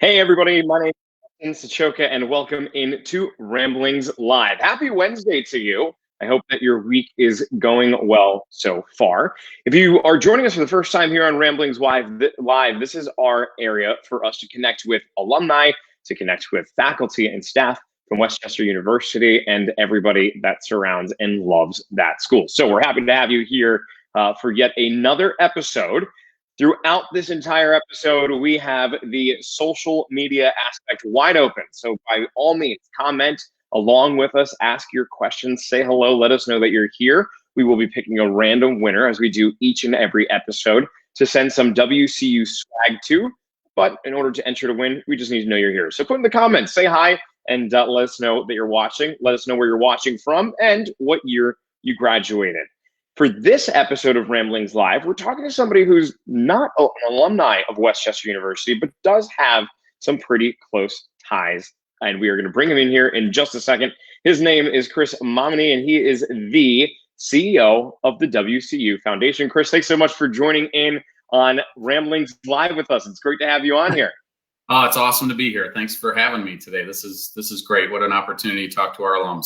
Hey, everybody. My name is Sachoka, and welcome into Ramblings Live. Happy Wednesday to you. I hope that your week is going well so far. If you are joining us for the first time here on Ramblings Live, this is our area for us to connect with alumni, to connect with faculty and staff from Westchester University, and everybody that surrounds and loves that school. So we're happy to have you here for yet another episode. Throughout this entire episode, we have the social media aspect wide open. So by all means, comment along with us, ask your questions, say hello, let us know that you're here. We will be picking a random winner, as we do each and every episode, to send some WCU swag to. But in order to enter to win, we just need to know you're here. So put in the comments, say hi, and let us know that you're watching. Let us know where you're watching from and what year you graduated. For this episode of Ramblings Live, we're talking to somebody who's not an alumni of Westchester University, but does have some pretty close ties. And we are going to bring him in here in just a second. His name is Chris Mominey, and he is the CEO of the WCU Foundation. Chris, thanks so much for joining in on Ramblings Live with us. It's great to have you on here. Oh, it's awesome to be here. Thanks for having me today. This is great. What an opportunity to talk to our alums.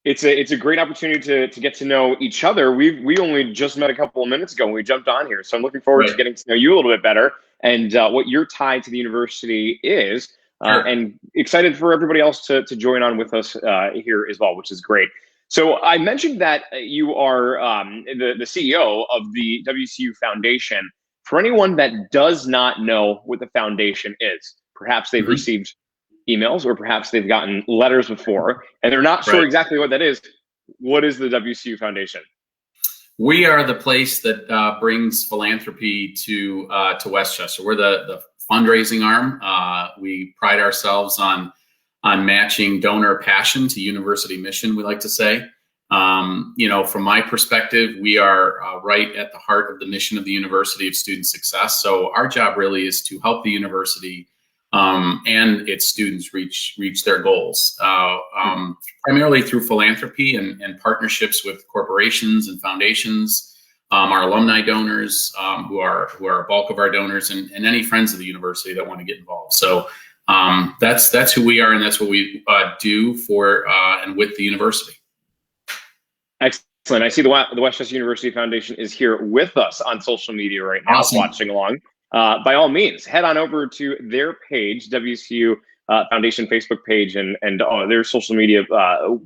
It's a great opportunity to get to know each other. We only just met a couple of minutes ago when we jumped on here, so I'm looking forward to getting to know you a little bit better and what your tie to the university is, and excited for everybody else to join on with us here as well, which is great. So I mentioned that you are the CEO of the WCU Foundation. For anyone that does not know what the foundation is, perhaps they've received emails or perhaps they've gotten letters before and they're not sure exactly what that is. What is the WCU Foundation? We are the place that brings philanthropy to Westchester. We're the fundraising arm. We pride ourselves on matching donor passion to university mission, we like to say. From my perspective, we are right at the heart of the mission of the University of Student Success. So our job really is to help the university and its students reach their goals, primarily through philanthropy and partnerships with corporations and foundations, our alumni donors, who are a bulk of our donors, and any friends of the university that want to get involved. So that's who we are, and that's what we do for and with the university. Excellent. I see the Westchester University Foundation is here with us on social media right now, watching along. By all means, head on over to their page, WCU Foundation Facebook page, and their social media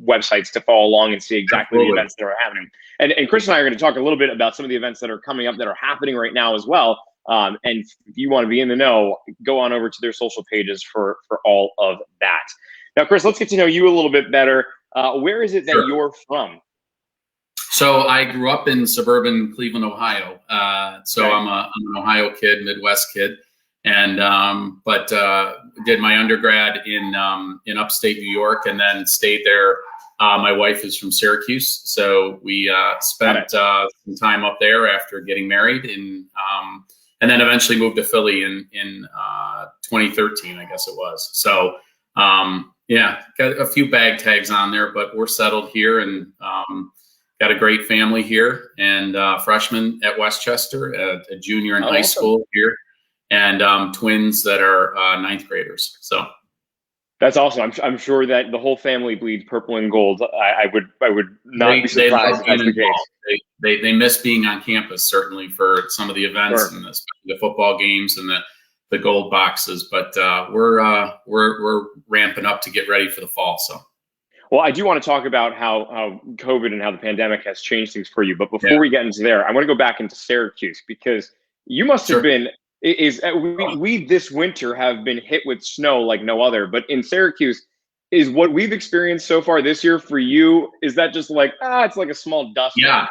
websites to follow along and see exactly the events that are happening. And Chris and I are going to talk a little bit about some of the events that are coming up that are happening right now as well. And if you want to be in the know, go on over to their social pages for all of that. Now, Chris, let's get to know you a little bit better. Where is it that you're from? So I grew up in suburban Cleveland, Ohio. I'm an Ohio kid, Midwest kid, and but did my undergrad in upstate New York, and then stayed there. My wife is from Syracuse, so we spent some time up there after getting married, and then eventually moved to Philly in 2013, I guess it was. So got a few bag tags on there, but we're settled here, and got a great family here, and freshman at Westchester, a junior in high school here, and twins that are ninth graders. So that's awesome. I'm sure that the whole family bleeds purple and gold. I would not be surprised if that's the case. They miss being on campus, certainly, for some of the events and the football games and the gold boxes. But we're ramping up to get ready for the fall. So. Well, I do want to talk about how COVID and how the pandemic has changed things for you. But before we get into there, I want to go back into Syracuse, because you must have been, we this winter have been hit with snow like no other. But in Syracuse, is what we've experienced so far this year for you, is that just like, it's like a small dust? Yeah,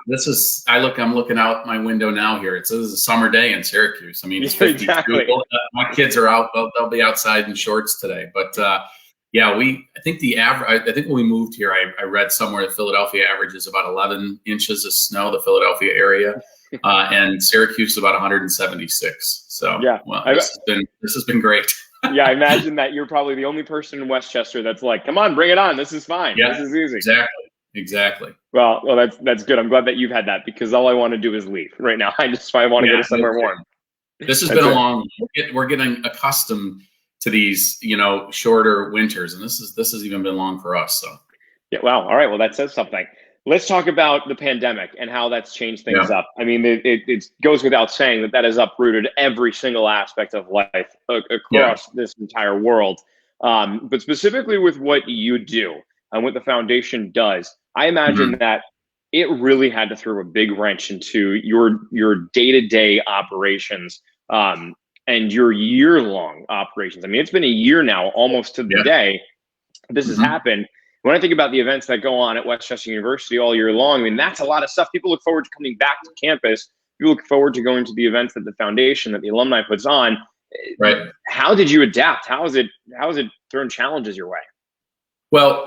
I'm looking out my window now here. This is a summer day in Syracuse. I mean, it's 52. Exactly. My kids are out. They'll be outside in shorts today. But I think when we moved here, I read somewhere that Philadelphia averages about 11 inches of snow, the Philadelphia area, and Syracuse is about 176. So this has been great. Yeah, I imagine that you're probably the only person in Westchester that's like, come on, bring it on. This is fine. Yeah, this is easy. Exactly. Well, that's good. I'm glad that you've had that, because all I want to do is leave right now. I want to get to somewhere warm. This has been a long. We're getting accustomed these, shorter winters. And this has even been long for us. So Yeah. Wow. All right. Well, that says something. Let's talk about the pandemic and how that's changed things yeah, up. I mean, it goes without saying that has uprooted every single aspect of life yeah, across this entire world. But specifically with what you do and what the foundation does, I imagine hmm that it really had to throw a big wrench into your day-to-day operations, and your year-long operations. I mean, it's been a year now, almost to the yeah, day, this has hmm happened. When I think about the events that go on at Westchester University all year long, I mean, that's a lot of stuff. People look forward to coming back to campus. People look forward to going to the events that the foundation, that the alumni puts on. right. How did you adapt? How has it thrown challenges your way? Well,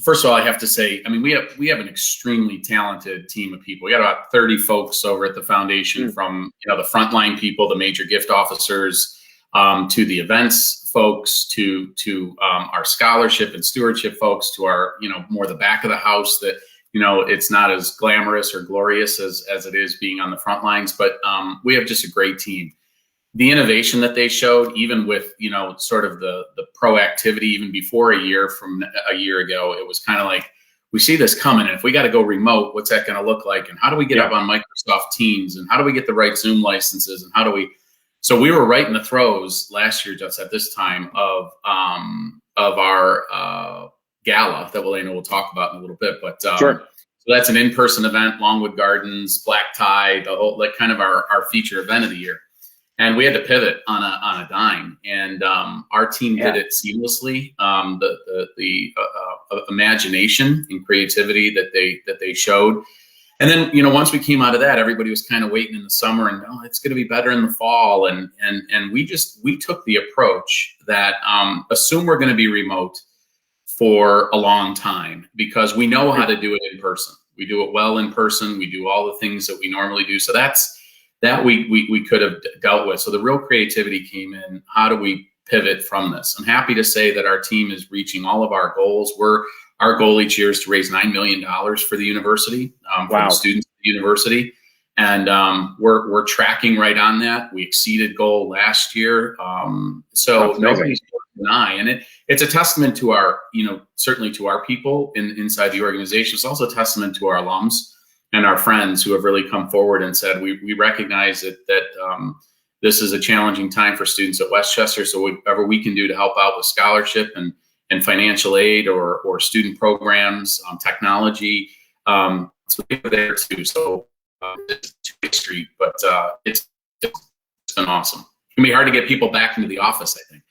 first of all, I have to say, I mean, we have an extremely talented team of people. We got about 30 folks over at the foundation, Mm, from the frontline people, the major gift officers, to the events folks, to our scholarship and stewardship folks, to our more the back of the house that it's not as glamorous or glorious as it is being on the front lines, but we have just a great team. The innovation that they showed, even with sort of the proactivity, even before a year ago, it was kind of like, we see this coming, and if we got to go remote, what's that going to look like, and how do we get yeah, up on Microsoft Teams, and how do we get the right Zoom licenses, and how do we? So we were right in the throes last year, just at this time of our gala that we'll talk about in a little bit, but sure. so that's an in-person event, Longwood Gardens, black tie, the whole, like, kind of our feature event of the year. And we had to pivot on a dime, and our team did Yeah, it seamlessly. The imagination and creativity that they showed, and then once we came out of that, everybody was kind of waiting in the summer, and it's going to be better in the fall, and we took the approach that assume we're going to be remote for a long time, because we know how to do it in person. We do it well in person. We do all the things that we normally do. So that we could have dealt with. So the real creativity came in. How do we pivot from this? I'm happy to say that our team is reaching all of our goals. Our goal each year is to raise $9 million for the university, for the wow, students of the university. And we're tracking right on that. We exceeded goal last year. So that's amazing. nobody's denying, and it's a testament to our, certainly to our people inside the organization. It's also a testament to our alums and our friends who have really come forward and said, we recognize that this is a challenging time for students at Westchester. So whatever we can do to help out with scholarship and financial aid or student programs, technology, so we're there too. So it's a street, but it's been awesome. It can be hard to get people back into the office, I think.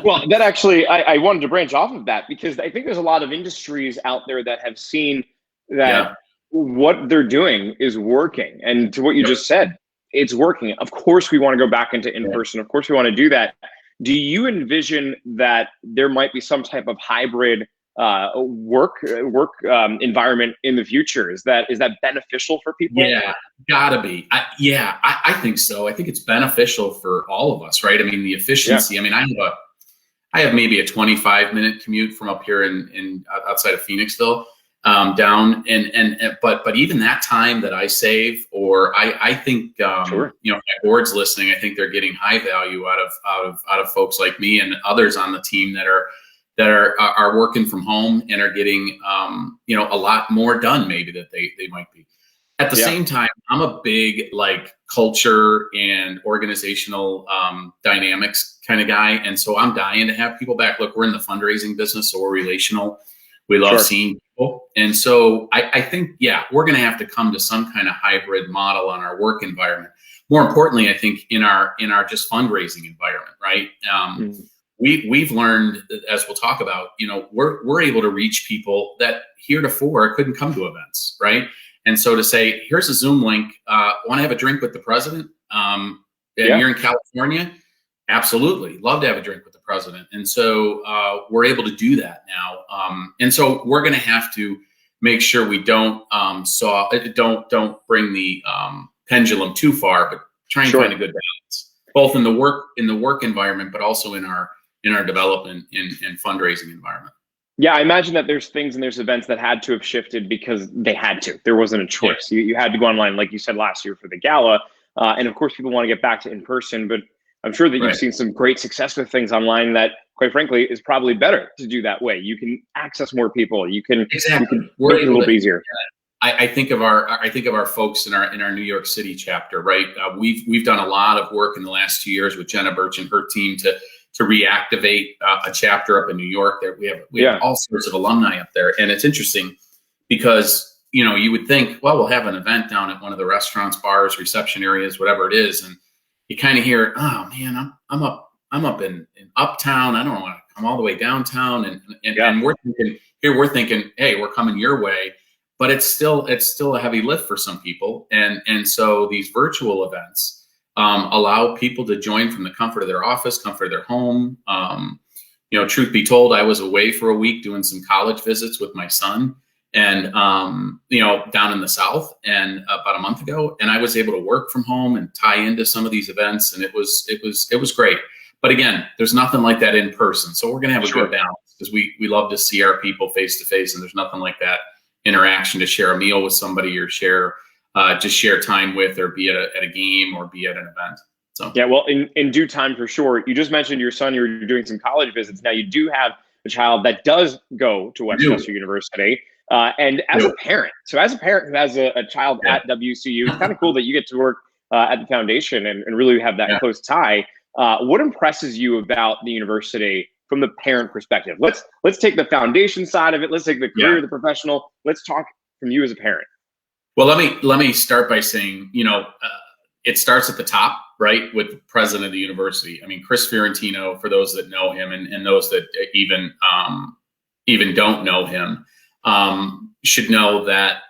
Well, that actually, I wanted to branch off of that, because I think there's a lot of industries out there that have seen that Yeah. what they're doing is working. And to what you Yep. just said, it's working. Of course, we want to go back into in Yeah. person. Of course, we want to do that. Do you envision that there might be some type of hybrid work environment in the future? Is that beneficial for people? Yeah, gotta be. I think so. I think it's beneficial for all of us, right? I mean, the Yeah, efficiency. I mean, I have maybe a 25-minute commute from up here in outside of Phoenixville, down, but even that time that I save, or I think sure. if my board's listening, I think they're getting high value out of folks like me and others on the team that are working from home and are getting a lot more done maybe that they might be. At the Yeah, same time, I'm a big culture and organizational dynamics kind of guy, and so I'm dying to have people back. Look, we're in the fundraising business, so we're relational. We love sure. seeing people, and so I think we're going to have to come to some kind of hybrid model on our work environment. More importantly, I think in our just fundraising environment, right? Mm, We've learned, as we'll talk about, we're able to reach people that heretofore couldn't come to events, right? And so to say, here's a Zoom link, want to have a drink with the president? And yeah, you're in California? Absolutely. Love to have a drink with the president. And so we're able to do that now. And so we're going to have to make sure we don't bring the pendulum too far, but try and sure. find a good balance, both in the work environment, but also in our development and fundraising environment. Yeah, I imagine that there's things and there's events that had to have shifted because they had to. There wasn't a Yeah. choice. You had to go online, like you said last year for the gala, and of course, people want to get back to in person. But I'm sure that you've Right. seen some great success with things online that, quite frankly, is probably better to do that way. You can access more people. You can Exactly. make it a little bit easier. I think of our folks in our New York City chapter, right? We've done a lot of work in the last 2 years with Jenna Birch and her team to reactivate a chapter up in New York. There we have all sorts of alumni up there, and it's interesting because you would think, well, we'll have an event down at one of the restaurants, bars, reception areas, whatever it is, and you kind of hear, oh man, I'm up in uptown. I don't want to come all the way downtown, and we're thinking, hey, we're coming your way. But it's still a heavy lift for some people, and so these virtual events allow people to join from the comfort of their office, comfort of their home. Truth be told, I was away for a week doing some college visits with my son, and down in the South, and about a month ago, and I was able to work from home and tie into some of these events, and it was great. But again, there's nothing like that in person, so we're gonna have a good balance because we love to see our people face to face, and there's nothing like that interaction to share a meal with somebody or share time with, or be at a game or be at an event. So yeah, well, in due time for sure. You just mentioned your son, you're doing some college visits. Now you do have a child that does go to Westchester University, and as a parent who has a child at WCU, it's kind of cool that you get to work at the foundation and really have that close tie. What impresses you about the university from the parent perspective? Let's take the foundation side of it. Let's take the career, the professional. Let's talk from you as a parent. Well, let me start by saying, it starts at the top, right, with the president of the university. I mean, Chris Fiorentino, for those that know him and those that even don't know him, should know that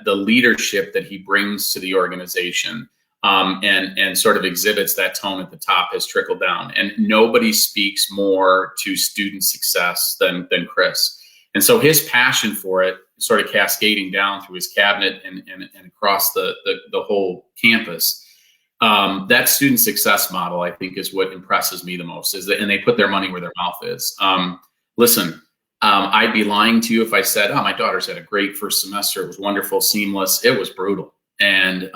the leadership that he brings to the organization and sort of exhibits that tone at the top has trickled down, and nobody speaks more to student success than Chris. And so his passion for it, sort of cascading down through his cabinet and across the whole campus. That student success model, I think, is what impresses me the most. And they put their money where their mouth is. Listen, I'd be lying to you if I said, "Oh, my daughter's had a great first semester. It was wonderful, seamless." It was brutal, and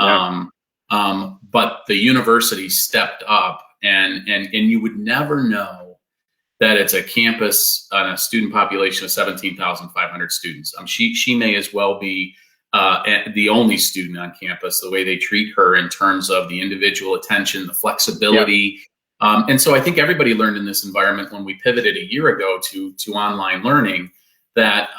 but the university stepped up, and you would never know that it's a campus on a student population of 17,500 students. She may as well be the only student on campus, the way they treat her in terms of the individual attention, the flexibility. And so I think everybody learned in this environment when we pivoted a year ago to online learning that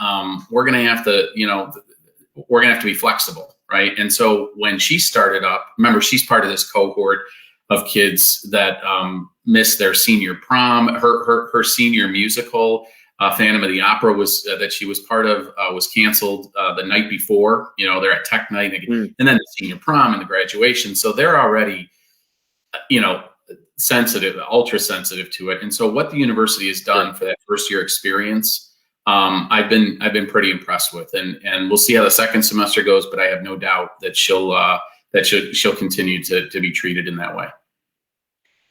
we're going to have to be flexible, right? And so when she started up, remember, she's part of this cohort of kids that missed their senior prom. Her senior musical, Phantom of the Opera, that she was part of, was canceled the night before. They're at Tech Night, and then the senior prom and the graduation. So they're already, sensitive, ultra sensitive to it. And so what the university has done for that first year experience, I've been pretty impressed with, and we'll see how the second semester goes. But I have no doubt that she'll continue to be treated in that way.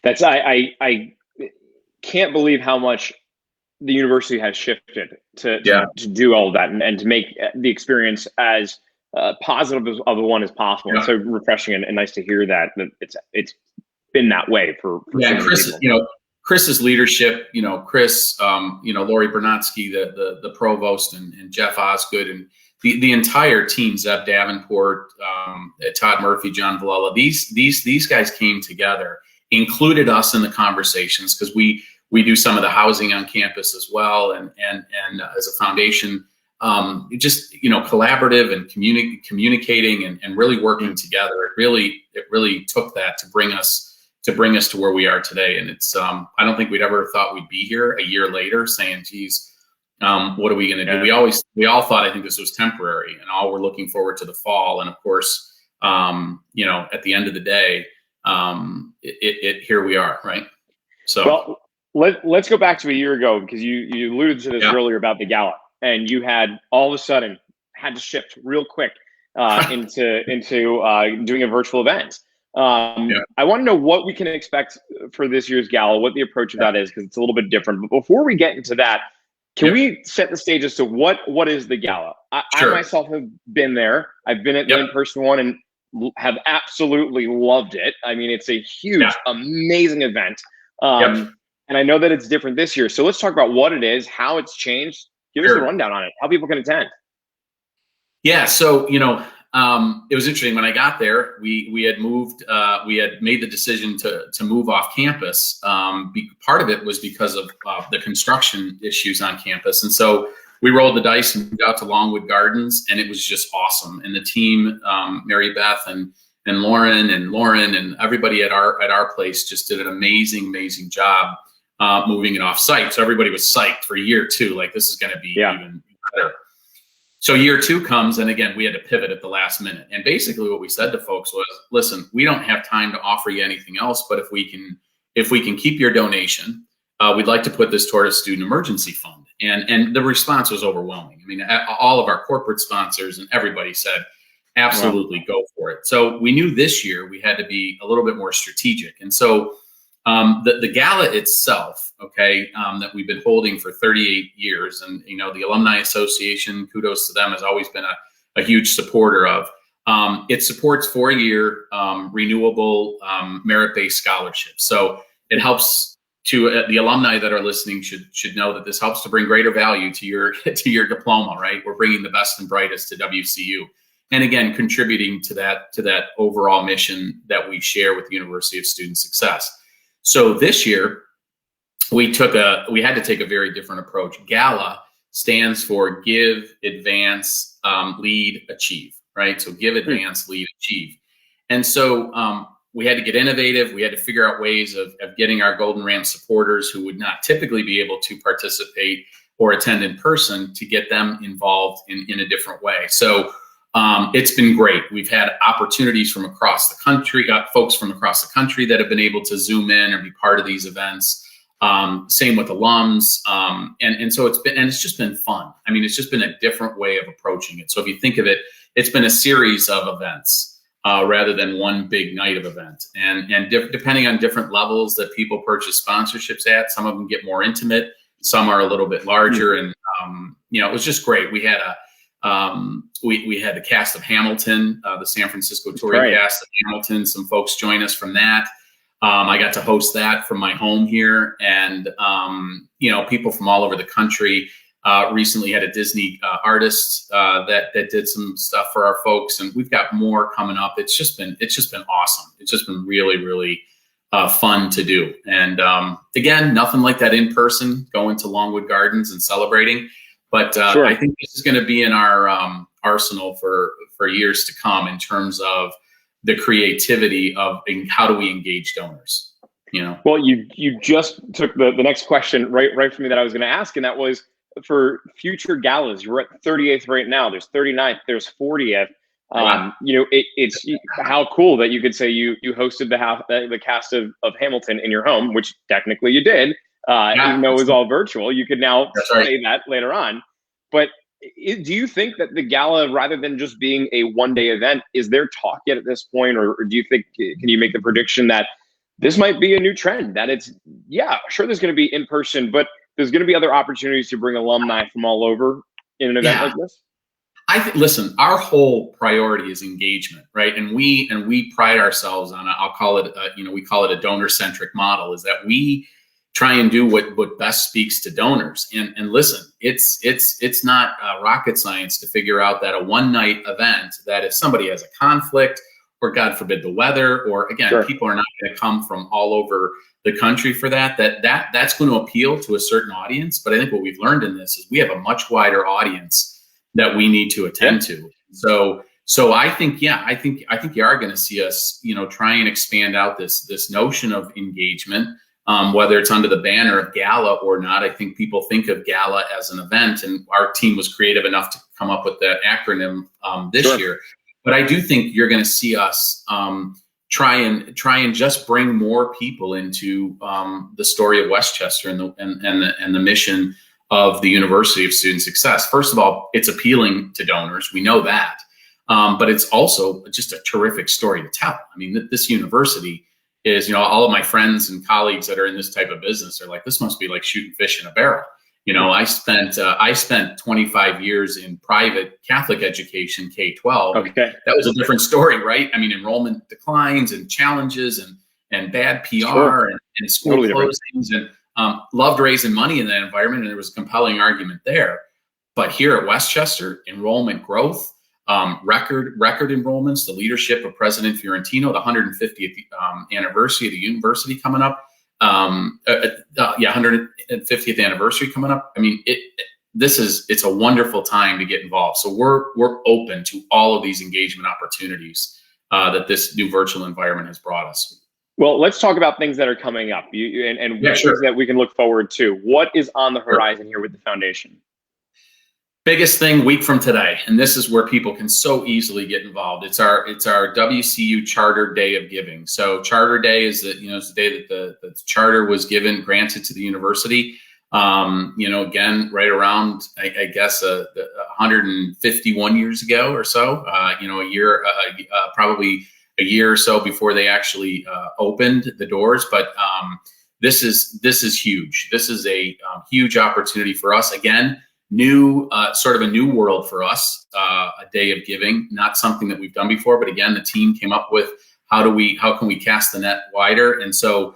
I can't believe how much the university has shifted to do all of that and to make the experience as positive of a one as possible. It's so refreshing and nice to hear that it's been that way for Chris, Chris's leadership, Chris, Lori Bernatsky, the provost, and Jeff Osgood, and the entire team, Zeb Davenport, Todd Murphy, John Villela, these guys came together, included us in the conversations, because we do some of the housing on campus as well, and as a foundation, just collaborative and communicating and really working together. It really took that to bring us to where we are today. And it's I don't think we'd ever thought we'd be here a year later saying, geez, what are we going to do? We all thought, I think, this was temporary, and all we're looking forward to the fall. And of course, at the end of the day, here we are, right? So let's go back to a year ago, because you alluded to this earlier about the gala, and you had all of a sudden had to shift real quick into doing a virtual event. I want to know what we can expect for this year's gala, what the approach of that is, because it's a little bit different. But before we get into that, can we set the stage as to what is the gala? I myself have been there. I've been at the in-person one, and have absolutely loved it. I mean, it's a huge, Yeah. amazing event. Yep. And I know that it's different this year. So let's talk about what it is, how it's changed. Give us the Sure. rundown on it, how people can attend. Yeah. So, it was interesting when I got there, we had moved, we had made the decision to move off campus. Part of it was because of the construction issues on campus. And so we rolled the dice and moved out to Longwood Gardens, and it was just awesome. And the team, Mary Beth and Lauren and everybody at our place just did an amazing job moving it off site. So everybody was psyched for year two. Like, this is going to be even better. So year two comes, and again, we had to pivot at the last minute. And basically what we said to folks was, listen, we don't have time to offer you anything else, but if we can keep your donation, we'd like to put this toward a student emergency fund. And the response was overwhelming. I mean, all of our corporate sponsors and everybody said, absolutely, go for it. So we knew this year we had to be a little bit more strategic. And so the gala itself, that we've been holding for 38 years, and the Alumni Association, kudos to them, has always been a huge supporter of. It supports 4-year renewable merit-based scholarships. So it helps to the alumni that are listening should know that this helps to bring greater value to your diploma. Right, we're bringing the best and brightest to WCU, and again, contributing to that overall mission that we share with the University of Student Success. So this year, we had to take a very different approach. GALA stands for Give, Advance, Lead, Achieve, right? So Give, Advance, Lead, Achieve. And so we had to get innovative. We had to figure out ways of getting our Golden Ram supporters who would not typically be able to participate or attend in person, to get them involved in a different way. So it's been great. We've had opportunities from across the country, folks from across the country that have been able to Zoom in or be part of these events. Same with alums. And so it's just been fun. I mean, it's just been a different way of approaching it. So if you think of it, it's been a series of events rather than one big night of event. And depending on different levels that people purchase sponsorships at, some of them get more intimate, some are a little bit larger. And, it was just great. We had we had the cast of Hamilton, the San Francisco touring cast of Hamilton. Some folks join us from that. I got to host that from my home here, and people from all over the country. Recently had a Disney artist that did some stuff for our folks, and we've got more coming up. It's just been awesome. It's just been really fun to do. And again, nothing like that in person, going to Longwood Gardens and celebrating. But I think this is going to be in our arsenal for years to come in terms of the creativity of how do we engage donors. Well, you just took the next question right from me that I was going to ask, and that was for future galas. You're at 38th right now. There's 39th. There's 40th. Wow. It's how cool that you could say you hosted the cast of Hamilton in your home, which technically you did. Even though it was all virtual, you could now say that later on. But do you think that the gala, rather than just being a one-day event, is there talk yet at this point, or do you think, can you make the prediction that this might be a new trend, that it's, sure, there's going to be in person, but there's going to be other opportunities to bring alumni from all over in an event like this? Listen, our whole priority is engagement, right? And we pride ourselves on I'll call it, we call it a donor-centric model, is that we try and do what best speaks to donors. And listen, it's not rocket science to figure out that a one-night event, that if somebody has a conflict, or God forbid the weather, or again, people are not going to come from all over the country for that's going to appeal to a certain audience. But I think what we've learned in this is we have a much wider audience that we need to attend to. So I think you are going to see us, try and expand out this notion of engagement. Whether it's under the banner of gala or not. I think people think of gala as an event, and our team was creative enough to come up with that acronym this year. But I do think you're going to see us try and just bring more people into the story of Westchester and the mission of the University of Student Success. First of all, it's appealing to donors. We know that, but it's also just a terrific story to tell. I mean, this university is, all of my friends and colleagues that are in this type of business are like, this must be like shooting fish in a barrel. I spent 25 years in private Catholic education, K-12. Okay. That was a different story, right? I mean, enrollment declines and challenges and bad PR Sure. and school Totally closings, and loved raising money in that environment, and there was a compelling argument there. But here at Westchester, enrollment growth, record enrollments, the leadership of President Fiorentino, the 150th anniversary of the university coming up. 150th anniversary coming up. I mean, it's a wonderful time to get involved. So we're open to all of these engagement opportunities that this new virtual environment has brought us. Well, let's talk about things that are coming up and Yeah, sure. things that we can look forward to. What is on the horizon here with the foundation? Biggest thing week from today, and this is where people can so easily get involved. It's our WCU Charter Day of Giving. So Charter Day is it's the day that the charter was granted to the university. Again, right around I guess 151 years ago or so. Probably a year or so before they actually opened the doors. But this is huge. This is a huge opportunity for us. Again, sort of a new world for us, a day of giving, not something that we've done before. But again, the team came up with how can we cast the net wider? And so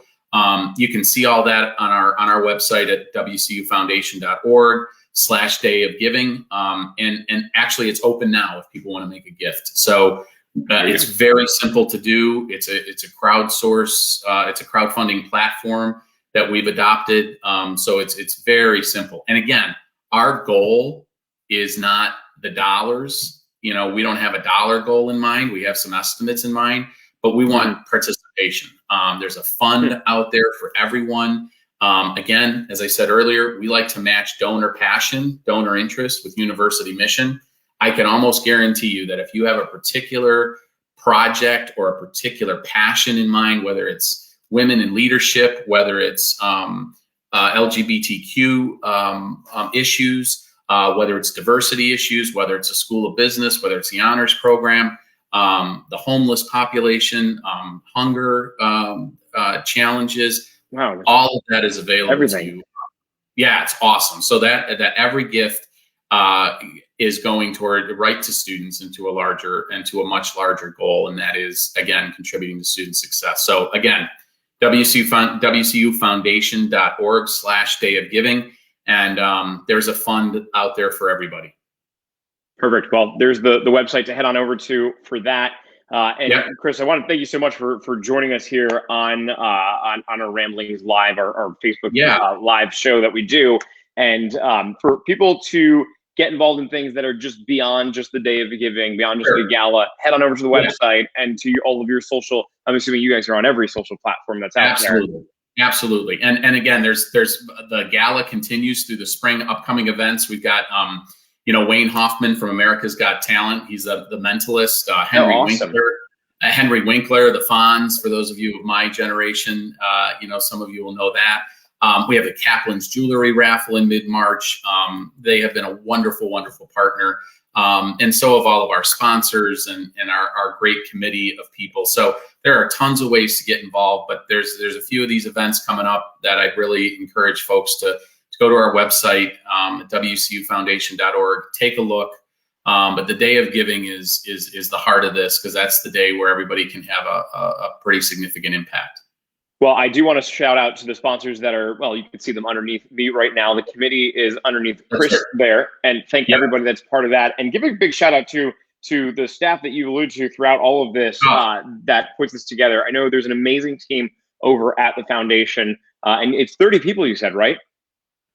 you can see all that on our website at WCUFoundation.org/day of giving. And actually it's open now if people want to make a gift. So it's very simple to do. It's a crowdfunding platform that we've adopted. So it's very simple. And again, our goal is not the dollars. We don't have a dollar goal in mind. We have some estimates in mind, but we want participation. There's a fund out there for everyone. Again, as I said earlier, we like to match donor passion, donor interest with university mission. I can almost guarantee you that if you have a particular project or a particular passion in mind, whether it's women in leadership, whether it's LGBTQ issues, whether it's diversity issues, whether it's a school of business, whether it's the honors program, the homeless population, hunger challenges. Wow. All of that is available to you. Yeah, it's awesome. So that every gift is going toward right to students and to a much larger goal, and that is again contributing to student success. So again, WCUFoundation.org/day of giving, and there's a fund out there for everybody. Perfect. Well, there's the website to head on over to for that. Chris, I want to thank you so much for joining us here on our Ramblings Live, our Facebook live show that we do, and for people to get involved in things that are just beyond just the Day of Giving, beyond just the gala, head on over to the website and to all of your social. I'm assuming you guys are on every social platform that's out there. Absolutely. And again, there's the gala continues through the spring upcoming events. We've got Wayne Hoffman from America's Got Talent. He's the mentalist. Henry Winkler, the Fonz, for those of you of my generation, some of you will know that. We have the Kaplan's Jewelry Raffle in mid-March. They have been a wonderful, wonderful partner. And so have all of our sponsors and our great committee of people. So there are tons of ways to get involved, but there's a few of these events coming up that I'd really encourage folks to go to our website, at WCUFoundation.org, take a look. But the Day of Giving is the heart of this, because that's the day where everybody can have a pretty significant impact. Well, I do want to shout out to the sponsors that are, you can see them underneath me right now. The committee is underneath Chris there, and thank everybody that's part of that. And give a big shout out to the staff that you alluded to throughout all of this that puts this together. I know there's an amazing team over at the foundation, and it's 30 people, you said, right?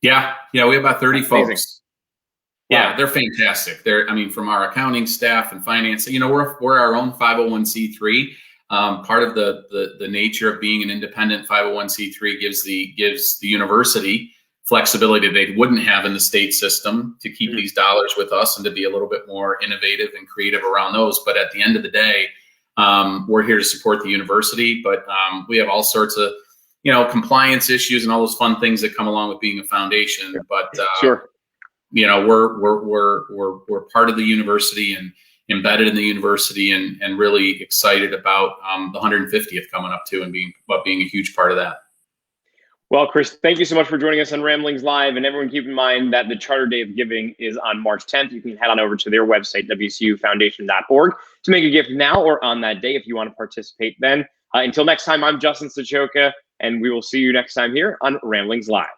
Yeah, we have about 30 folks. Yeah, they're fantastic. From our accounting staff and finance, we're our own 501c3. Part of the nature of being an independent 501c3 gives the university flexibility they wouldn't have in the state system to keep these dollars with us and to be a little bit more innovative and creative around those. But at the end of the day, we're here to support the university, but we have all sorts of compliance issues and all those fun things that come along with being a foundation. But we're part of the university and embedded in the university, and really excited about the 150th coming up too, and being a huge part of that. Well, Chris, thank you so much for joining us on Ramblings Live. And everyone keep in mind that the Charter Day of Giving is on March 10th. You can head on over to their website, WCUFoundation.org, to make a gift now or on that day if you want to participate then. Until next time, I'm Justin Sachoka, and we will see you next time here on Ramblings Live.